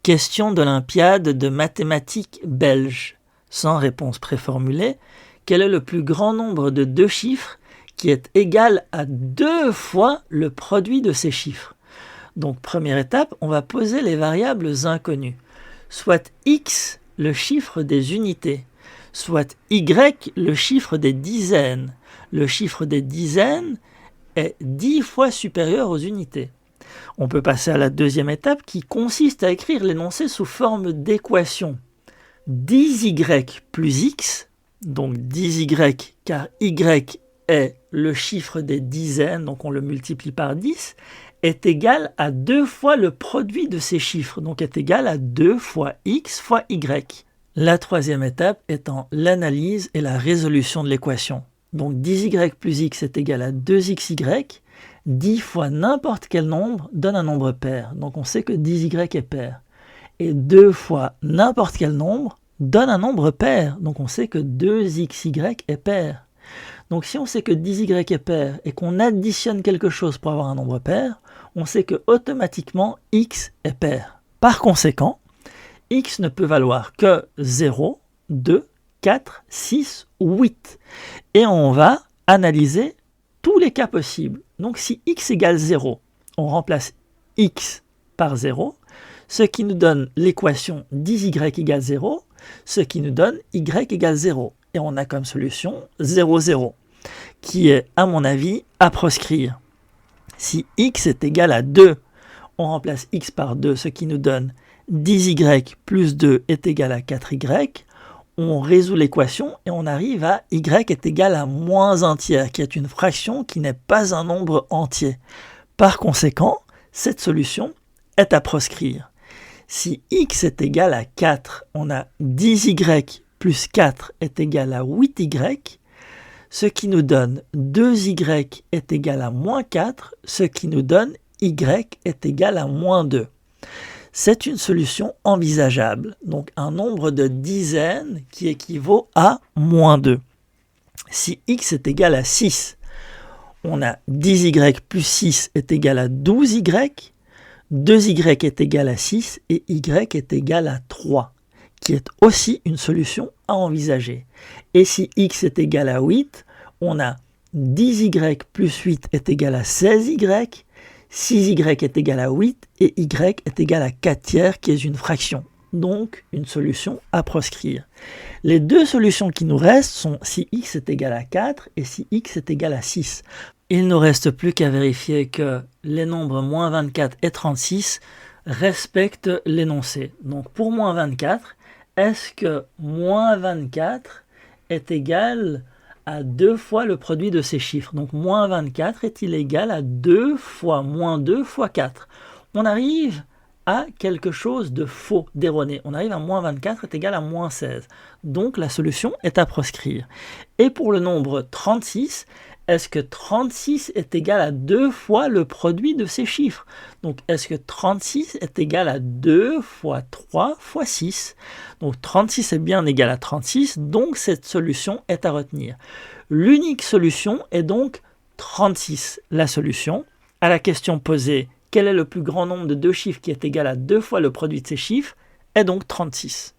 Question d'Olympiade de mathématiques belge. Sans réponse préformulée, quel est le plus grand nombre de deux chiffres qui est égal à 2 fois le produit de ces chiffres? Donc, première étape, on va poser les variables inconnues. Soit x, le chiffre des unités, soit y, le chiffre des dizaines. Le chiffre des dizaines est 10 fois supérieur aux unités. On peut passer à la deuxième étape qui consiste à écrire l'énoncé sous forme d'équation. 10y plus x, donc 10y car y est le chiffre des dizaines, donc on le multiplie par 10, est égal à 2 fois le produit de ces chiffres, donc est égal à 2 fois x fois y. La troisième étape étant l'analyse et la résolution de l'équation. Donc 10y plus x est égal à 2xy, 10 fois n'importe quel nombre donne un nombre pair, donc on sait que 10y est pair. Et 2 fois n'importe quel nombre donne un nombre pair, donc on sait que 2xy est pair. Donc si on sait que 10y est pair et qu'on additionne quelque chose pour avoir un nombre pair, on sait que automatiquement x est pair. Par conséquent, x ne peut valoir que 0, 2, 4, 6 ou 8. Et on va analyser tous les cas possibles. Donc si x égale 0, on remplace x par 0, ce qui nous donne l'équation 10y égale 0, ce qui nous donne y égale 0. Et on a comme solution 0, 0, qui est, à mon avis, à proscrire. Si x est égal à 2, on remplace x par 2, ce qui nous donne 10y plus 2 est égal à 4y. On résout l'équation et on arrive à y est égal à moins un tiers, qui est une fraction qui n'est pas un nombre entier. Par conséquent, cette solution est à proscrire. Si x est égal à 4, on a 10y plus 4 est égal à 8y, ce qui nous donne 2y est égal à moins 4, ce qui nous donne y est égal à moins 2. C'est une solution envisageable, donc un nombre de dizaines qui équivaut à moins 2. Si x est égal à 6, on a 10y plus 6 est égal à 12y, 2y est égal à 6 et y est égal à 3, qui est aussi une solution à envisager. Et si x est égal à 8, on a 10y plus 8 est égal à 16y, 6y est égal à 8 et y est égal à 4 tiers, qui est une fraction. Donc, une solution à proscrire. Les deux solutions qui nous restent sont si x est égal à 4 et si x est égal à 6. Il ne nous reste plus qu'à vérifier que les nombres moins 24 et 36 respectent l'énoncé. Donc, pour moins 24, est-ce que moins 24 est égal à 2 fois le produit de ces chiffres? Donc, moins 24 est-il égal à 2 fois moins 2 fois 4? On arrive à quelque chose de faux, d'erroné. On arrive à moins 24 est égal à moins 16. Donc, la solution est à proscrire. Et pour le nombre 36, est-ce que 36 est égal à 2 fois le produit de ces chiffres? Donc, est-ce que 36 est égal à 2 fois 3 fois 6? Donc, 36 est bien égal à 36, donc cette solution est à retenir. L'unique solution est donc 36. La solution à la question posée, quel est le plus grand nombre de deux chiffres qui est égal à 2 fois le produit de ces chiffres, est donc 36.